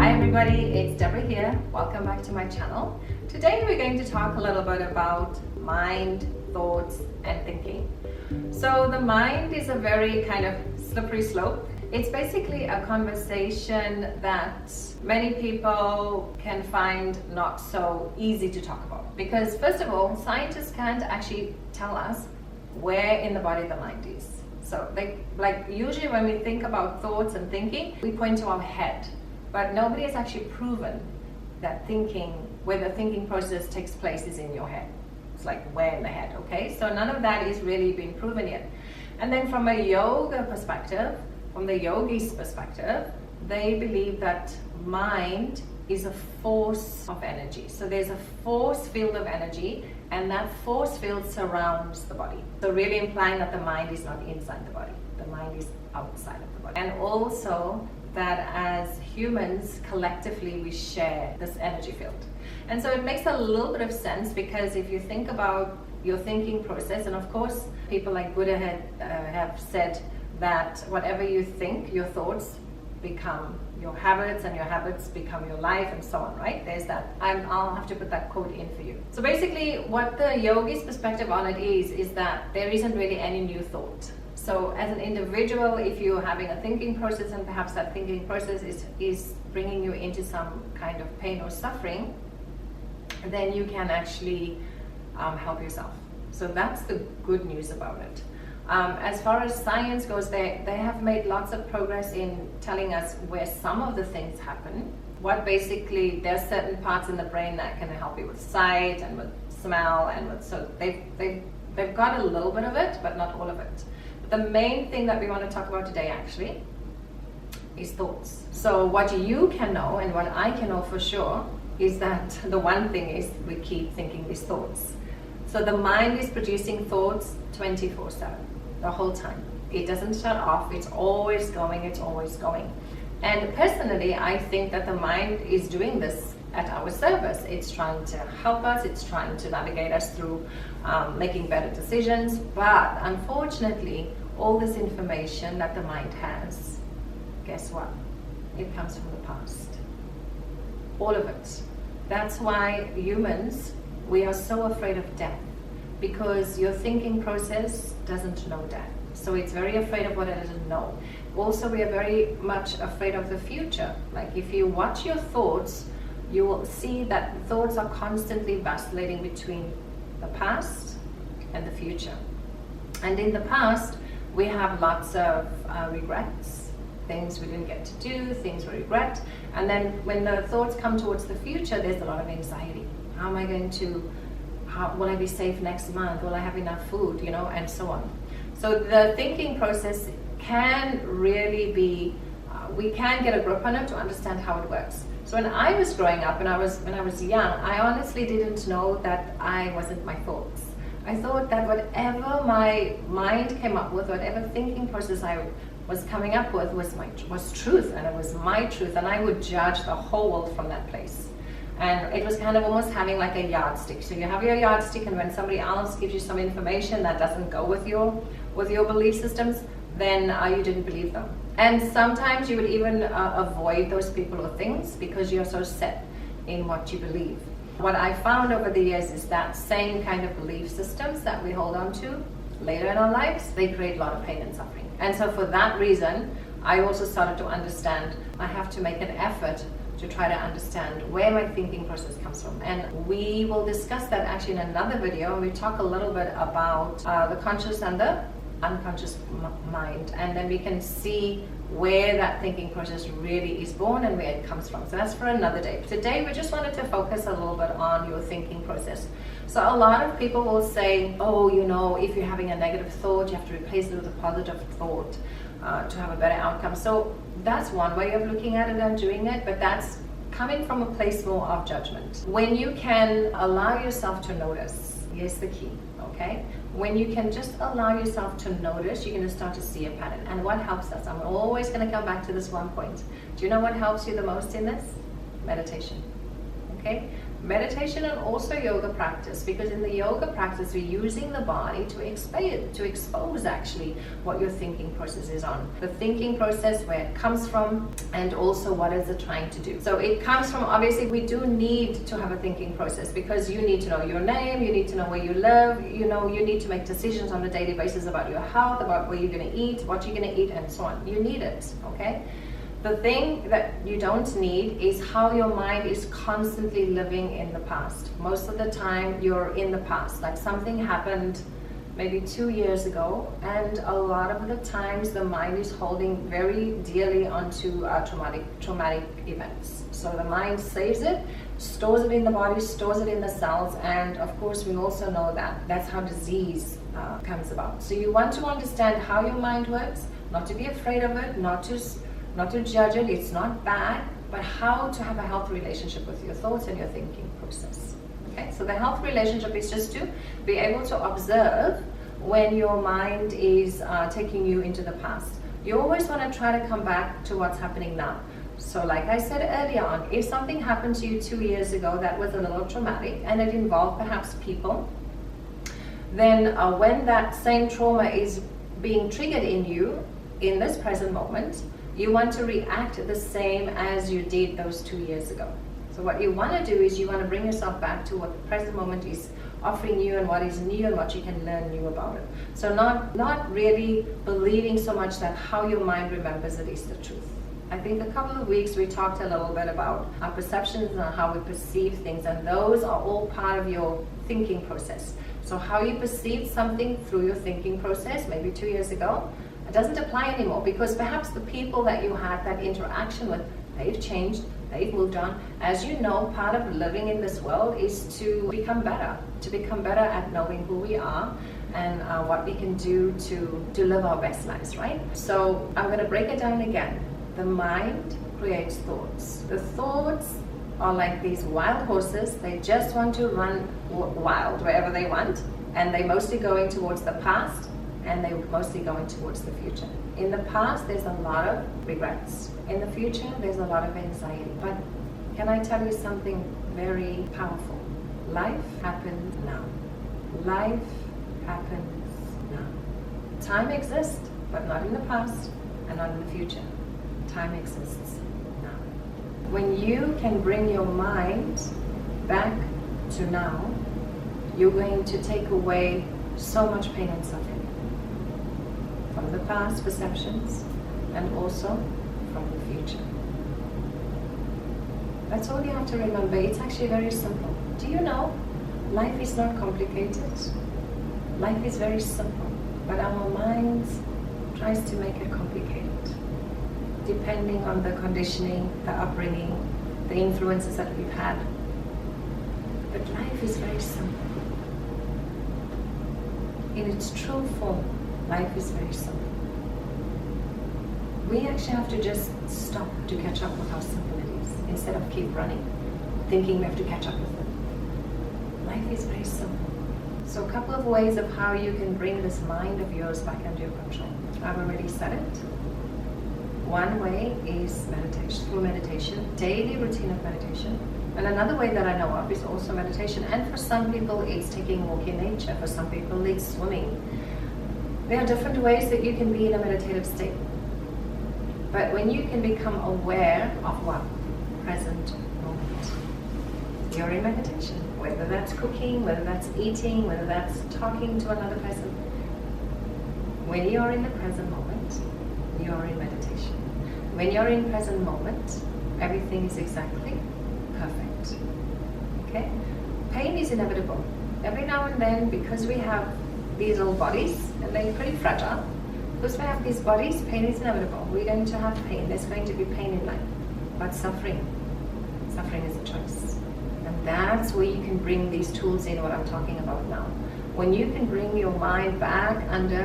Hi everybody, it's Deborah here. Welcome back to my channel. Today we're going to talk a little bit about mind, thoughts, and thinking. So the mind is a very kind of slippery slope. It's basically a conversation that many people can find not so easy to talk about. Because first of all, scientists can't actually tell us where in the body the mind is. So usually when we think about thoughts and thinking, we point to our head. But nobody has actually proven that where the thinking process takes place is in your head. It's like where in the head, okay? So none of that is really been proven yet. And then from a yoga perspective, from the yogis' perspective, they believe that mind is a force of energy. So there's a force field of energy, and that force field surrounds the body. So really implying that the mind is not inside the body. The mind is outside of the body. And also that as humans, collectively, we share this energy field. And so it makes a little bit of sense, because if you think about your thinking process, and of course, people like Buddha have said that whatever you think, your thoughts become your habits, and your habits become your life, and so on, right? There's that. I'll have to put that quote in for you. So basically, what the yogi's perspective on it is that there isn't really any new thought. So as an individual, if you're having a thinking process and perhaps that thinking process is bringing you into some kind of pain or suffering, then you can actually help yourself. So that's the good news about it. As far as science goes, they have made lots of progress in telling us where some of the things happen. There's certain parts in the brain that can help you with sight and with smell, and so they've got a little bit of it, but not all of it. The main thing that we want to talk about today actually is thoughts. So what you can know and what I can know for sure is that the one thing is we keep thinking these thoughts. So the mind is producing thoughts 24/7, the whole time. It doesn't shut off, it's always going, it's always going. And personally, I think that the mind is doing this at our service. It's trying to help us, it's trying to navigate us through making better decisions. But unfortunately, all this information that the mind has, guess what? It comes from the past. All of it. That's why humans, we are so afraid of death, because your thinking process doesn't know death. So it's very afraid of what it doesn't know. Also, we are very much afraid of the future. Like if you watch your thoughts, you will see that thoughts are constantly vacillating between the past and the future. And in the past, we have lots of regrets, things we didn't get to do, things we regret. And then when the thoughts come towards the future, there's a lot of anxiety. How am I going to, will I be safe next month? Will I have enough food, and so on. So the thinking process can really be, we can get a grip on it to understand how it works. So when I was growing up, when I was young, I honestly didn't know that I wasn't my thoughts. I thought that whatever my mind came up with, whatever thinking process I was coming up with was truth, and it was my truth, and I would judge the whole world from that place. And it was kind of almost having like a yardstick. So you have your yardstick, and when somebody else gives you some information that doesn't go with your belief systems, then you didn't believe them. And sometimes you would even avoid those people or things because you're so set in what you believe. What I found over the years is that same kind of belief systems that we hold on to later in our lives, they create a lot of pain and suffering. And so for that reason, I also started to understand I have to make an effort to try to understand where my thinking process comes from. And we will discuss that actually in another video. We talk a little bit about the conscious and the unconscious mind, and then we can see where that thinking process really is born and where it comes from. So that's for another day. Today we just wanted to focus a little bit on your thinking process. So a lot of people will say, if you're having a negative thought, you have to replace it with a positive thought to have a better outcome. So that's one way of looking at it and doing it, but that's coming from a place more of judgment. When you can allow yourself to notice, here's the key, okay? When you can just allow yourself to notice, you're going to start to see a pattern. And what helps us? I'm always going to come back to this one point. Do you know what helps you the most in this? Meditation. Okay? meditation and also yoga practice, because in the yoga practice we're using the body to expose actually what your thinking process is on. The thinking process, where it comes from, and also what is it trying to do. So it comes from, obviously we do need to have a thinking process, because you need to know your name, you need to know where you live, you need to make decisions on a daily basis about your health, about where you're going to eat, what you're going to eat, and so on. You need it, okay? The thing that you don't need is how your mind is constantly living in the past. Most of the time you're in the past, like something happened maybe 2 years ago, and a lot of the times the mind is holding very dearly onto traumatic events. So the mind saves it, stores it in the body, stores it in the cells, and of course we also know that that's how disease comes about. So you want to understand how your mind works, not to be afraid of it, not to judge it, it's not bad, but how to have a healthy relationship with your thoughts and your thinking process. Okay, so the health relationship is just to be able to observe when your mind is taking you into the past. You always want to try to come back to what's happening now. So like I said earlier on, if something happened to you 2 years ago that was a little traumatic and it involved perhaps people, then when that same trauma is being triggered in you in this present moment, you want to react the same as you did those 2 years ago. So what you want to do is you want to bring yourself back to what the present moment is offering you and what is new and what you can learn new about it. So not really believing so much that how your mind remembers it is the truth. I think a couple of weeks we talked a little bit about our perceptions and how we perceive things, and those are all part of your thinking process. So how you perceive something through your thinking process maybe 2 years ago, it doesn't apply anymore, because perhaps the people that you had that interaction with, they've changed, they've moved on. As you know, part of living in this world is to become better at knowing who we are and what we can do to live our best lives, right? So I'm going to break it down again. The mind creates thoughts. The thoughts are like these wild horses. They just want to run wild wherever they want, and they're mostly going towards the past, and they're mostly going towards the future. In the past, there's a lot of regrets. In the future, there's a lot of anxiety. But can I tell you something very powerful? Life happens now. Life happens now. Time exists, but not in the past and not in the future. Time exists now. When you can bring your mind back to now, you're going to take away so much pain and suffering from the past perceptions and also from the future. That's all you have to remember. It's actually very simple. Do you know, life is not complicated. Life is very simple, but our minds tries to make it complicated, depending on the conditioning, the upbringing, the influences that we've had. But life is very simple. In its true form, life is very simple. We actually have to just stop to catch up with how simple it is, instead of keep running, thinking we have to catch up with it. Life is very simple. So a couple of ways of how you can bring this mind of yours back under your control. I've already said it. One way is meditation, through meditation, daily routine of meditation. And another way that I know of is also meditation. And for some people, it's taking a walk in nature. For some people, it's swimming. There are different ways that you can be in a meditative state. But when you can become aware of what? Present moment. You're in meditation. Whether that's cooking, whether that's eating, whether that's talking to another person. When you're in the present moment, you're in meditation. When you're in present moment, everything is exactly perfect. Okay? Pain is inevitable. Every now and then, because we have these little bodies, and they're pretty fragile, because we have these bodies, pain is inevitable. We're going to have pain. There's going to be pain in life. But suffering is a choice. And that's where you can bring these tools in, what I'm talking about now. When you can bring your mind back under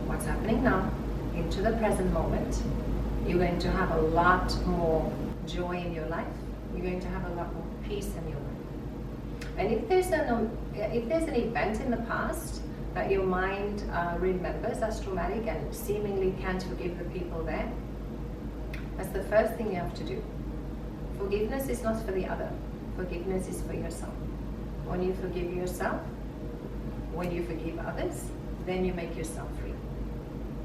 what's happening now, into the present moment, you're going to have a lot more joy in your life. You're going to have a lot more peace in your life. And if there's an event in the past that your mind remembers as traumatic and seemingly can't forgive the people there, that's the first thing you have to do. Forgiveness is not for the other. Forgiveness is for yourself. When you forgive yourself, when you forgive others, then you make yourself free.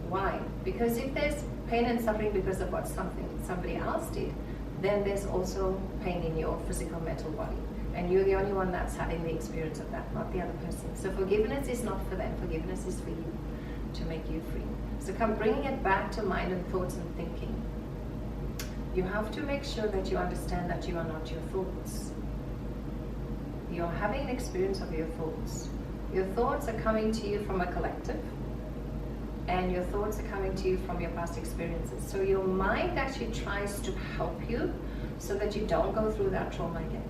Why? Because if there's pain and suffering because of what somebody else did, then there's also pain in your physical, mental body. And you're the only one that's having the experience of that, not the other person. So forgiveness is not for them. Forgiveness is for you, to make you free. So come bringing it back to mind and thoughts and thinking. You have to make sure that you understand that you are not your thoughts. You're having an experience of your thoughts. Your thoughts are coming to you from a collective, and your thoughts are coming to you from your past experiences. So your mind actually tries to help you so that you don't go through that trauma again.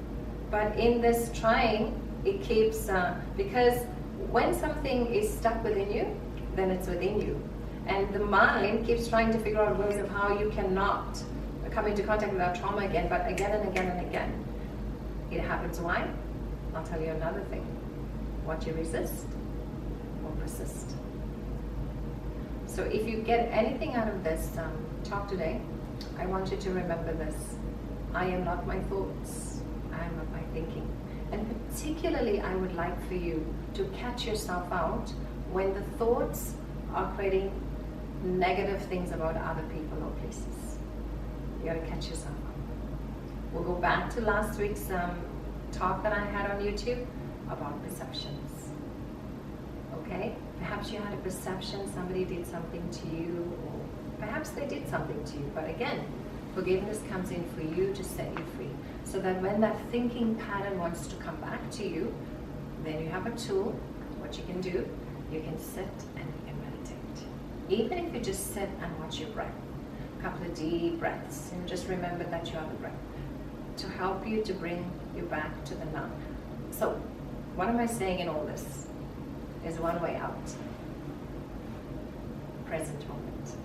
But in this trying, it keeps, because when something is stuck within you, then it's within you. And the mind keeps trying to figure out ways of how you cannot come into contact with that trauma again, but again and again and again. It happens why? I'll tell you another thing. What you resist will persist. So if you get anything out of this talk today, I want you to remember this. I am not my thoughts. I am not my thinking. And particularly, I would like for you to catch yourself out when the thoughts are creating negative things about other people or places. You gotta catch yourself out. We'll go back to last week's talk that I had on YouTube about perceptions. Okay? Perhaps you had a perception somebody did something to you, or perhaps they did something to you. But again, forgiveness comes in for you to set you free. So that when that thinking pattern wants to come back to you, then you have a tool. What you can do, you can sit and you can meditate. Even if you just sit and watch your breath, a couple of deep breaths, and just remember that you are the breath, to help you to bring you back to the now. So, what am I saying in all this? There's one way out. Present moment.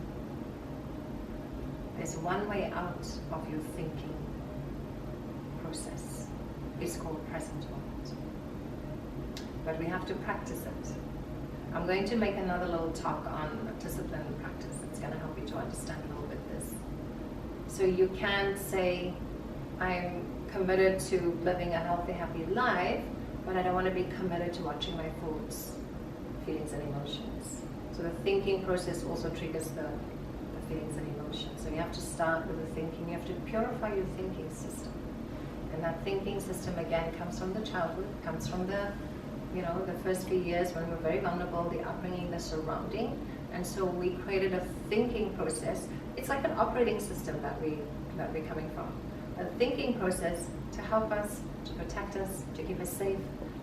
There's one way out of your thinking process. It's called present moment. But we have to practice it. I'm going to make another little talk on discipline and practice. It's going to help you to understand a little bit this. So you can say, I'm committed to living a healthy, happy life, but I don't want to be committed to watching my thoughts, feelings and emotions. So the thinking process also triggers the feelings and emotions. So you have to start with the thinking. You have to purify your thinking system. And that thinking system again comes from the childhood, comes from the first few years when we're very vulnerable, the upbringing, the surrounding. And so we created a thinking process. It's like an operating system that we're coming from. A thinking process to help us, to protect us, to keep us safe.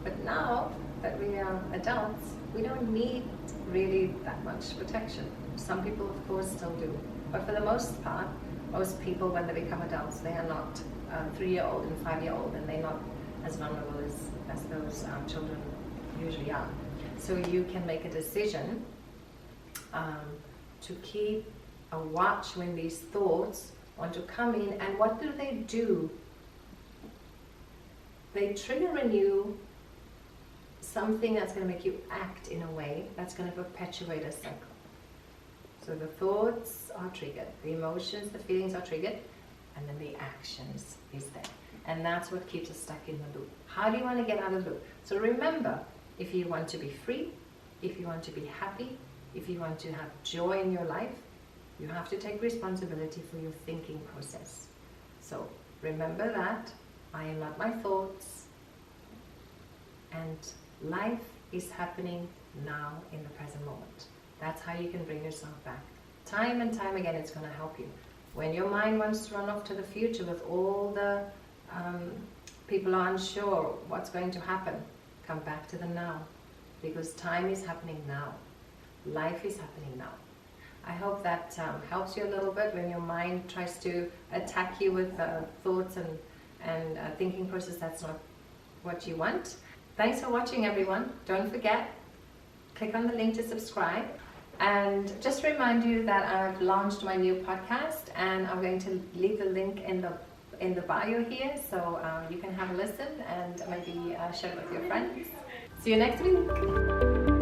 But now that we are adults, we don't need really that much protection. Some people, of course, still do. But for the most part, most people, when they become adults, they are not 3-year-old and 5-year-old, and they're not as vulnerable as those children usually are. So you can make a decision to keep a watch when these thoughts want to come in. And what do? They trigger in you something that's going to make you act in a way that's going to perpetuate a cycle. So the thoughts are triggered, the emotions, the feelings are triggered, and then the actions is there. And that's what keeps us stuck in the loop. How do you want to get out of the loop? So remember, if you want to be free, if you want to be happy, if you want to have joy in your life, you have to take responsibility for your thinking process. So remember that I am not my thoughts, and life is happening now in the present moment. That's how you can bring yourself back. Time and time again, it's going to help you. When your mind wants to run off to the future with all the people are unsure what's going to happen, come back to the now, because time is happening now. Life is happening now. I hope that helps you a little bit when your mind tries to attack you with thoughts and thinking process that's not what you want. Thanks for watching, everyone. Don't forget, click on the link to subscribe. And just remind you that I've launched my new podcast, and I'm going to leave the link in the bio here, so you can have a listen and maybe share it with your friends. See you next week.